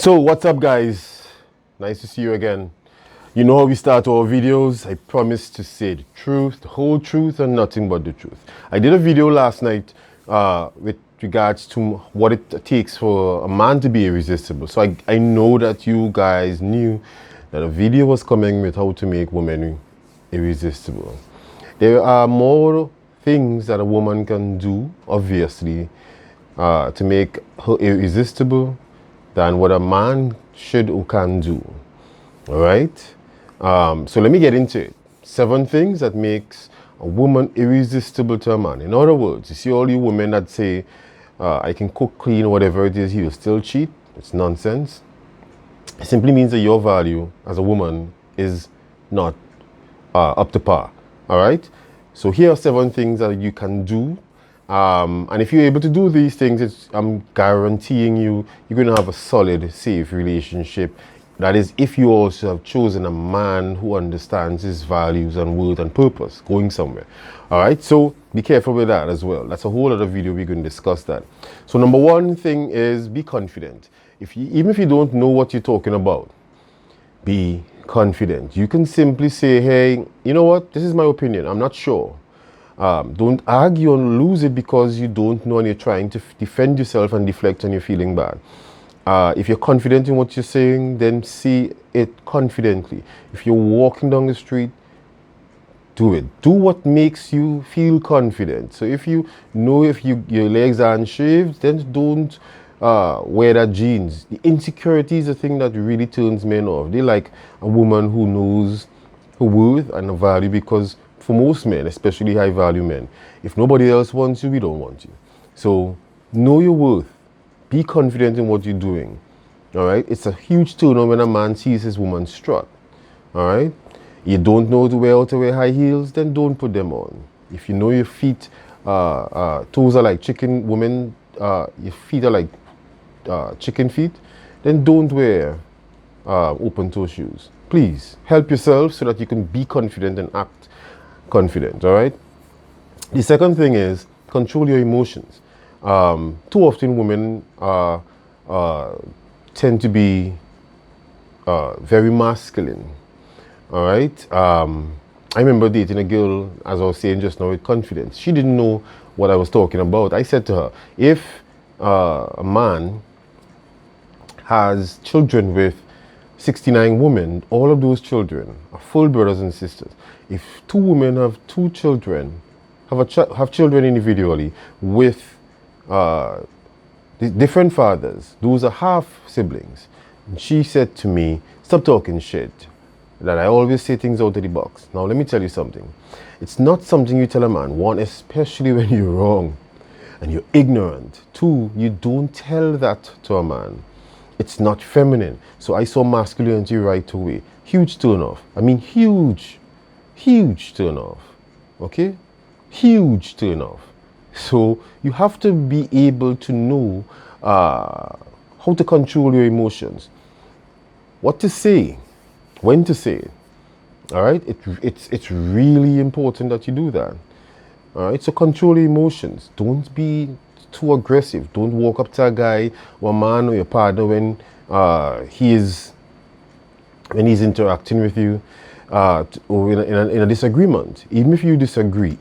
So what's up, guys? Nice to see you again. You know how we start our videos. I promise to say the truth, the whole truth, and nothing but the truth. I did a video last night with regards to what it takes for a man to be irresistible. So I know that you guys knew that a video was coming with how to make women irresistible. There are more things that a woman can do, obviously, to make her irresistible than what a man should or can do. All right? So let me get into it. 7 things that makes a woman irresistible to a man. In other words, you see all you women that say, I can cook, clean, whatever it is, he will still cheat. It's nonsense. It simply means that your value as a woman is not up to par. All right? So here are 7 things that you can do. And if you're able to do these things, I'm guaranteeing you're going to have a solid, safe relationship. That is, if you also have chosen a man who understands his values and worth and purpose, going somewhere. All right, so be careful with that as well. That's a whole other video. We're going to discuss that. So number 1 thing is be confident. Even if you don't know what you're talking about, be confident. You can simply say, hey, you know what? This is my opinion. I'm not sure. Don't argue and lose it because you don't know and you're trying to defend yourself and deflect and you're feeling bad. If you're confident in what you're saying, then say it confidently. If you're walking down the street, do it. Do what makes you feel confident. So if you know your legs aren't shaved, then don't wear that jeans. The insecurity is the thing that really turns men off. They like a woman who knows her worth and her value, because for most men, especially high value men, if nobody else wants you, we don't want you. So know your worth. Be confident in what you're doing. All right? It's a huge turn on when a man sees his woman strut. All right? You don't know how to wear high heels, then don't put them on. If you know your feet, toes are like chicken, women, your feet are like chicken feet, then don't wear open toe shoes. Please help yourself so that you can be confident and act confident. All right. The second thing is control your emotions. Too often women tend to be very masculine. All right. I remember dating a girl, as I was saying just now, with confidence. She didn't know what I was talking about. I said to her, if a man has children with 69 women, all of those children are full brothers and sisters. If 2 women have 2 children, have children individually with different fathers, those are half siblings. And she said to me, stop talking shit, that I always say things out of the box. Now let me tell you something. It's not something you tell a man. 1, especially when you're wrong and you're ignorant. 2, you don't tell that to a man. It's not feminine. So I saw masculinity right away. Huge turn off. I mean, huge turn off. Okay? Huge turn off. So you have to be able to know how to control your emotions. What to say. When to say it. All right? It's really important that you do that. All right? So control your emotions. Don't be too aggressive. Don't walk up to a guy or a man or your partner when he's interacting with you or in a disagreement. Even if you disagree,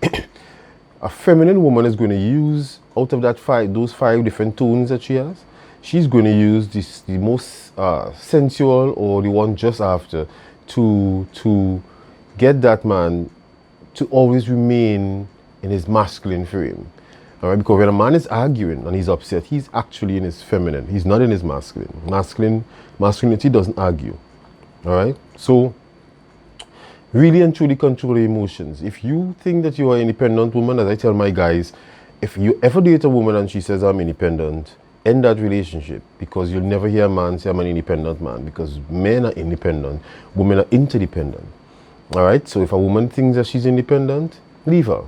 a feminine woman is going to use, out of those 5 different tones that she has, she's going to use the most sensual or the one just after to get that man to always remain in his masculine frame. All right, because when a man is arguing and he's upset, he's actually in his feminine. He's not in his masculine. Masculinity doesn't argue. All right, so really and truly control your emotions. If you think that you are an independent woman, as I tell my guys, if you ever date a woman and she says, I'm independent, end that relationship, because you'll never hear a man say, I'm an independent man, because men are independent, women are interdependent. All right, so if a woman thinks that she's independent, leave her.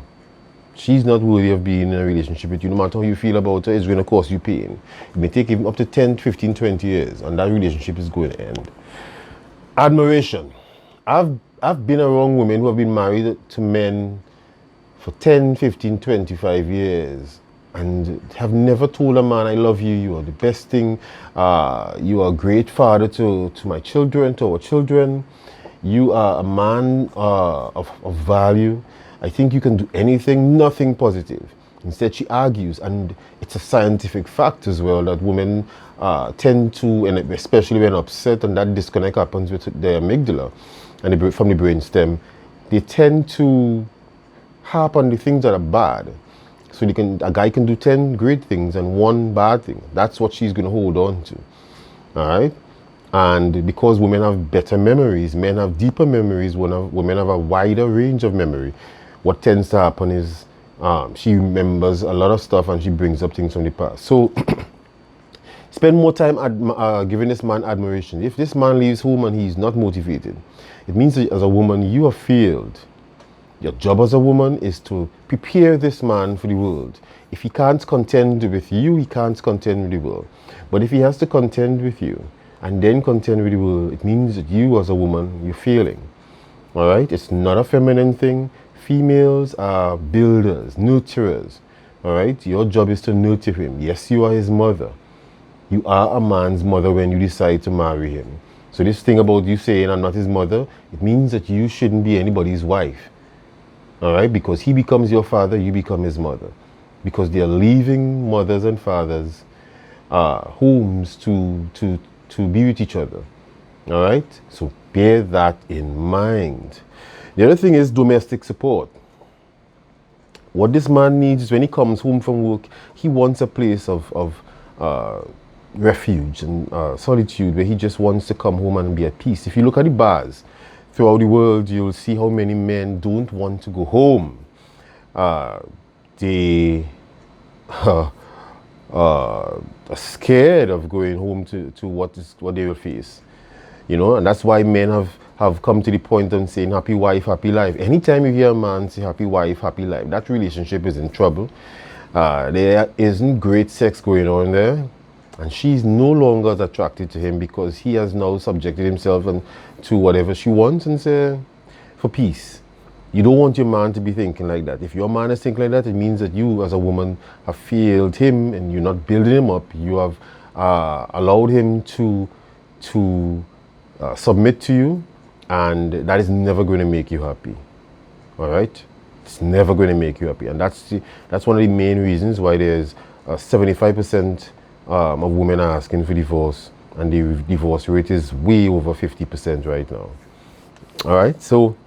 She's not worthy of being in a relationship with you. No matter how you feel about her, it's going to cost you pain. It may take even up to 10, 15, 20 years, and that relationship is going to end. Admiration. I've been around women who have been married to men for 10, 15, 25 years. and have never told a man, I love you, you are the best thing, you are a great father to my children, to our children, you are a man of value, I think you can do anything, nothing positive. Instead, she argues, and it's a scientific fact as well that women tend to, and especially when upset, and that disconnect happens with the amygdala and from the brain stem, they tend to harp on the things that are bad. So a guy can do 10 great things and one bad thing. That's what she's going to hold on to. All right? And because women have better memories, men have deeper memories, women have a wider range of memory, what tends to happen is she remembers a lot of stuff and she brings up things from the past. So spend more time giving this man admiration. If this man leaves home and he's not motivated, it means that as a woman, you have failed. Your job as a woman is to prepare this man for the world. If he can't contend with you, he can't contend with the world. But if he has to contend with you and then contend with the world, it means that you as a woman, you're failing. All right? It's not a feminine thing. Females are builders, nurturers. All right? Your job is to nurture him. Yes, you are his mother. You are a man's mother when you decide to marry him. So this thing about you saying I'm not his mother, it means that you shouldn't be anybody's wife. All right, because he becomes your father, you become his mother. Because they are leaving mothers and fathers' homes to be with each other. All right, so bear that in mind. The other thing is domestic support. What this man needs is when he comes home from work, he wants a place of refuge and solitude where he just wants to come home and be at peace. If you look at the bars throughout the world, you'll see how many men don't want to go home. They are scared of going home to what they will face. You know, and that's why men have come to the point of saying happy wife, happy life. Anytime you hear a man say happy wife, happy life, that relationship is in trouble. There isn't great sex going on there. And she's no longer as attracted to him because he has now subjected himself to whatever she wants and say, for peace. You don't want your man to be thinking like that. If your man is thinking like that, it means that you as a woman have failed him and you're not building him up. You have allowed him to submit to you, and that is never going to make you happy. All right? It's never going to make you happy. And that's one of the main reasons why there's 75% of women are asking for divorce, and the divorce rate is way over 50% right now. All right, so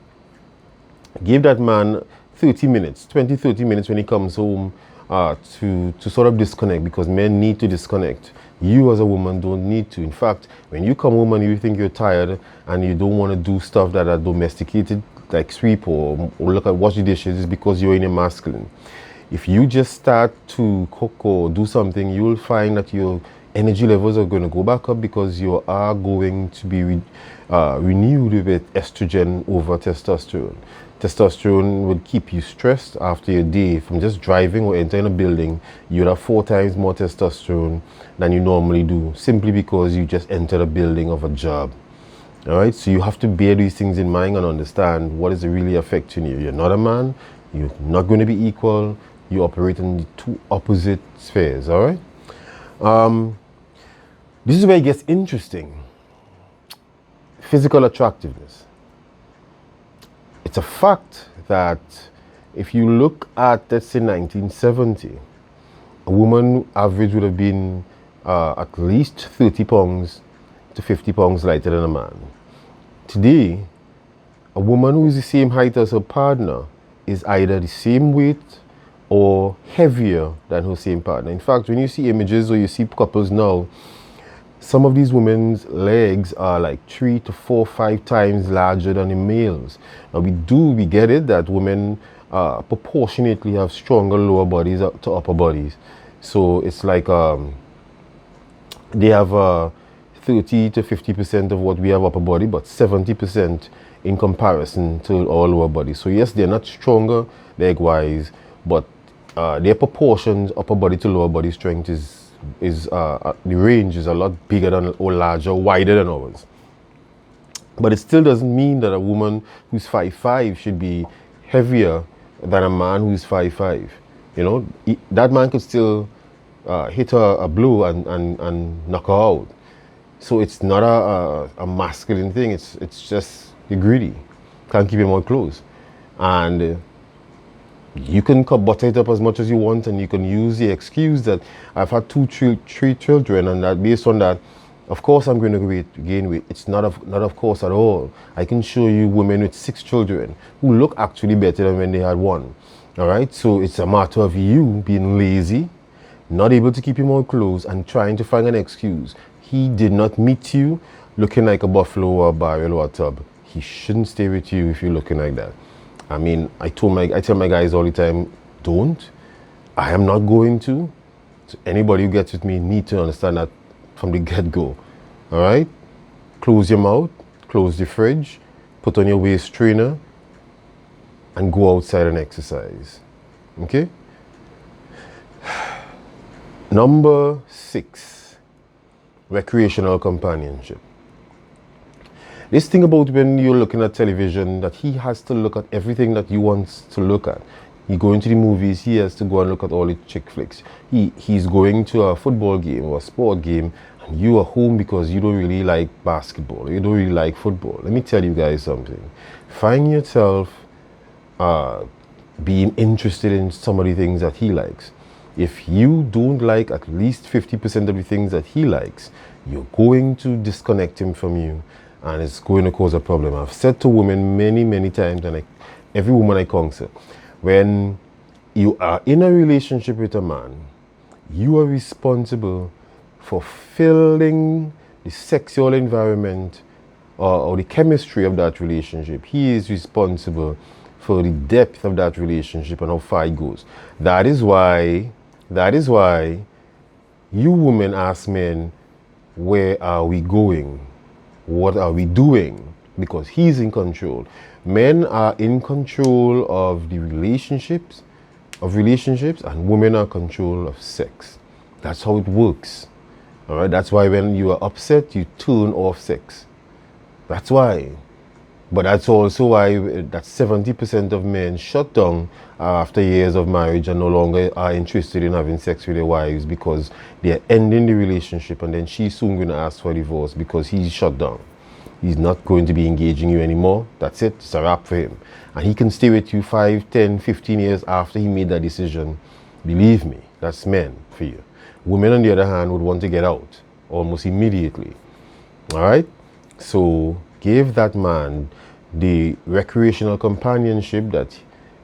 give that man 30 minutes, 20-30 minutes when he comes home to sort of disconnect, because men need to disconnect. You as a woman don't need to. In fact, when you come home and you think you're tired and you don't want to do stuff that are domesticated, like sweep or wash the dishes, is because you're in a masculine. If you just start to cook or do something, you will find that your energy levels are going to go back up because you are going to be renewed with estrogen over testosterone. Testosterone would keep you stressed after your day. From just driving or entering a building, you'd have 4 times more testosterone than you normally do, simply because you just entered a building of a job. All right, so you have to bear these things in mind and understand what is really affecting you. You're not a man, you're not going to be equal. You operate in the two opposite spheres, all right? This is where it gets interesting. Physical attractiveness. It's a fact that if you look at, let's say, 1970, a woman average would have been at least 30 pounds to 50 pounds lighter than a man. Today, a woman who is the same height as her partner is either the same weight or heavier than her same partner. In fact, when you see images or you see couples now, some of these women's legs are like 3 to 4, 5 times larger than the males. Now we get it that women proportionately have stronger lower bodies to upper bodies. So it's like they have 30 to 50% of what we have upper body, but 70% in comparison to our lower body. So yes, they're not stronger leg-wise, but their proportions, upper body to lower body strength the range is a lot bigger than or larger, wider than ours. But it still doesn't mean that a woman who's 5'5" should be heavier than a man who's 5'5". You know, that man could still hit her a blow and knock her out. So it's not a masculine thing. It's just you're greedy. Can't keep your mouth closed. And you can butter it up as much as you want, and you can use the excuse that I've had three children, and that based on that, of course I'm going to gain weight. It's not of course at all. I can show you women with 6 children who look actually better than when they had 1. All right, so it's a matter of you being lazy, not able to keep your mouth closed, and trying to find an excuse. He did not meet you looking like a buffalo or a barrel or a tub. He shouldn't stay with you if you're looking like that. I mean, I tell my guys all the time, don't. I am not going to. So anybody who gets with me need to understand that from the get-go. All right? Close your mouth, close the fridge, put on your waist trainer, and go outside and exercise. Okay? Number 6, recreational companionship. This thing about when you're looking at television, that he has to look at everything that you want to look at. You go into the movies, he has to go and look at all the chick flicks. He's going to a football game or a sport game, and you are home because you don't really like basketball, you don't really like football. Let me tell you guys something. Find yourself being interested in some of the things that he likes. If you don't like at least 50% of the things that he likes, you're going to disconnect him from you, and it's going to cause a problem. I've said to women many times, and every woman I counsel, when you are in a relationship with a man, you are responsible for filling the sexual environment or the chemistry of that relationship. He is responsible for the depth of that relationship and how far it goes. That is why you women ask men, where are we going? What are we doing? Because he's in control. Men are in control of the relationships, and women are in control of sex. That's how it works. All right. That's why when you are upset, you turn off sex. That's why. But that's also why that 70% of men shut down after years of marriage and no longer are interested in having sex with their wives, because they're ending the relationship, and then she's soon going to ask for a divorce because he's shut down. He's not going to be engaging you anymore. That's it. It's a wrap for him. And he can stay with you 5, 10, 15 years after he made that decision. Believe me, that's men for you. Women, on the other hand, would want to get out almost immediately. All right? So give that man the recreational companionship that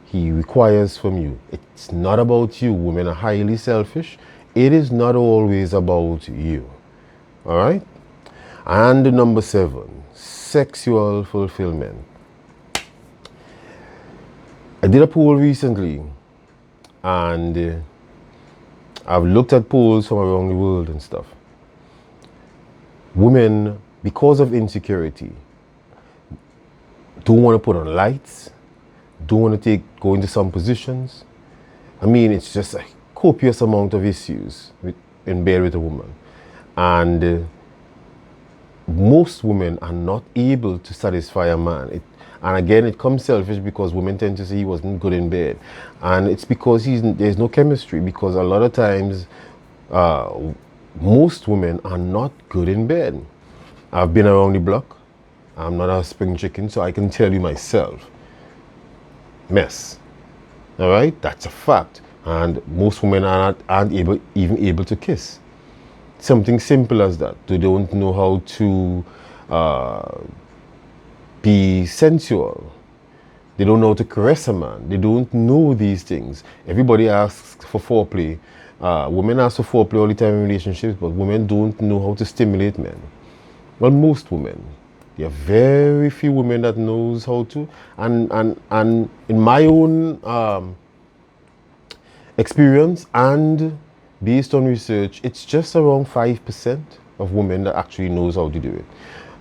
he requires from you. It's not about you. Women are highly selfish. It is not always about you. All right? And number 7, sexual fulfillment. I did a poll recently, and I've looked at polls from around the world and stuff. Women, because of insecurity, don't want to put on lights, don't want to go into some positions. I mean, it's just a copious amount of issues in bed with a woman. And most women are not able to satisfy a man. And again, it comes selfish because women tend to say he wasn't good in bed. And it's because there's no chemistry, because a lot of times most women are not good in bed. I've been around the block. I'm not a spring chicken, so I can tell you myself. Mess. All right? That's a fact. And most women aren't even able to kiss. Something simple as that. They don't know how to be sensual. They don't know how to caress a man. They don't know these things. Everybody asks for foreplay. Women ask for foreplay all the time in relationships, but women don't know how to stimulate men. Well, most women. There are very few women that knows how to. And in my own experience and based on research, it's just around 5% of women that actually knows how to do it.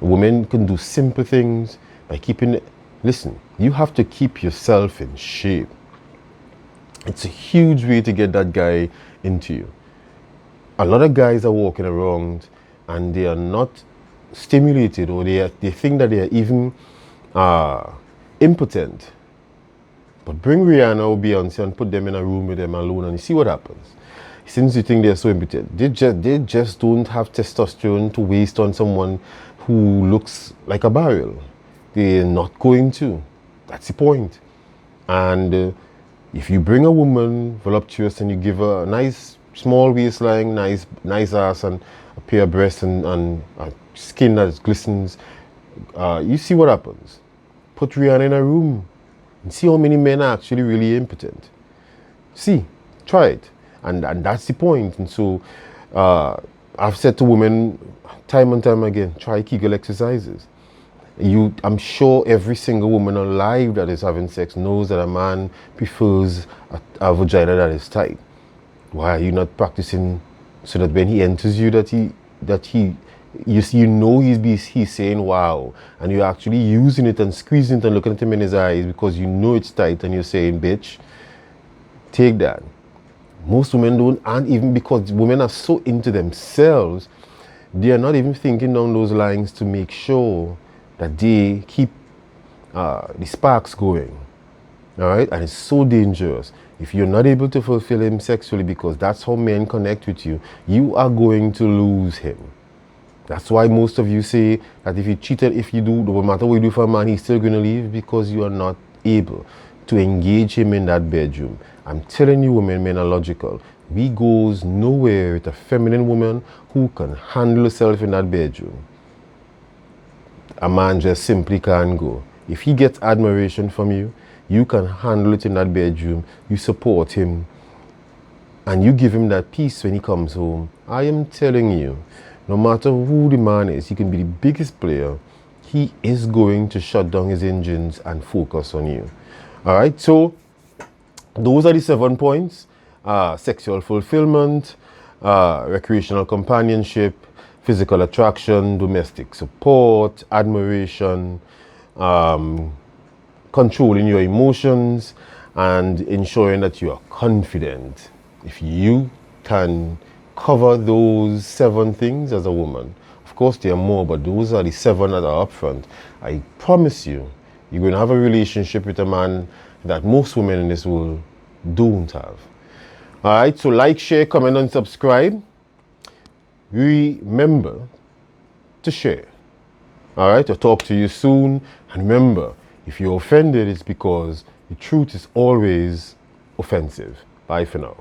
Women can do simple things by keeping it. Listen, you have to keep yourself in shape. It's a huge way to get that guy into you. A lot of guys are walking around and they are not stimulated, or they think that they are even impotent But bring Rihanna or Beyonce and put them in a room with them alone and you see what happens. Since you think they're so impotent, they just don't have testosterone to waste on someone who looks like a barrel. They're not going to. That's the point. And if you bring a woman voluptuous and you give her a nice small waistline, nice ass and a pair of breasts and a skin that glistens, you see what happens. Put Rihanna in a room and see how many men are actually really impotent. See, try it. And that's the point. And so I've said to women time and time again, try Kegel exercises. I'm sure every single woman alive that is having sex knows that a man prefers a vagina that is tight. Why are you not practicing so that when he enters you you know he's saying wow, and you're actually using it and squeezing it and looking at him in his eyes because you know it's tight and you're saying, bitch, take that. Most women don't, and even because women are so into themselves, they are not even thinking down those lines to make sure that they keep the sparks going. All right, and it's so dangerous. If you're not able to fulfill him sexually because that's how men connect with you, you are going to lose him. That's why most of you say that if you cheated, no matter what you do for a man, he's still going to leave because you are not able to engage him in that bedroom. I'm telling you, women, men are logical. We goes nowhere with a feminine woman who can handle herself in that bedroom. A man just simply can't go. If he gets admiration from you, you can handle it in that bedroom, you support him, and you give him that peace when he comes home. I am telling you, no matter who the man is, he can be the biggest player, he is going to shut down his engines and focus on you. All right, so those are the 7 points. Sexual fulfillment, recreational companionship, physical attraction, domestic support, admiration, controlling your emotions, and ensuring that you are confident. If you can cover those 7 things as a woman, of course there are more, but those are the 7 that are up front, I promise you, you're going to have a relationship with a man that most women in this world don't have. All right, so like, share, comment, and subscribe. Remember to share. All right, I'll talk to you soon. And remember, if you're offended, it's because the truth is always offensive. Bye for now.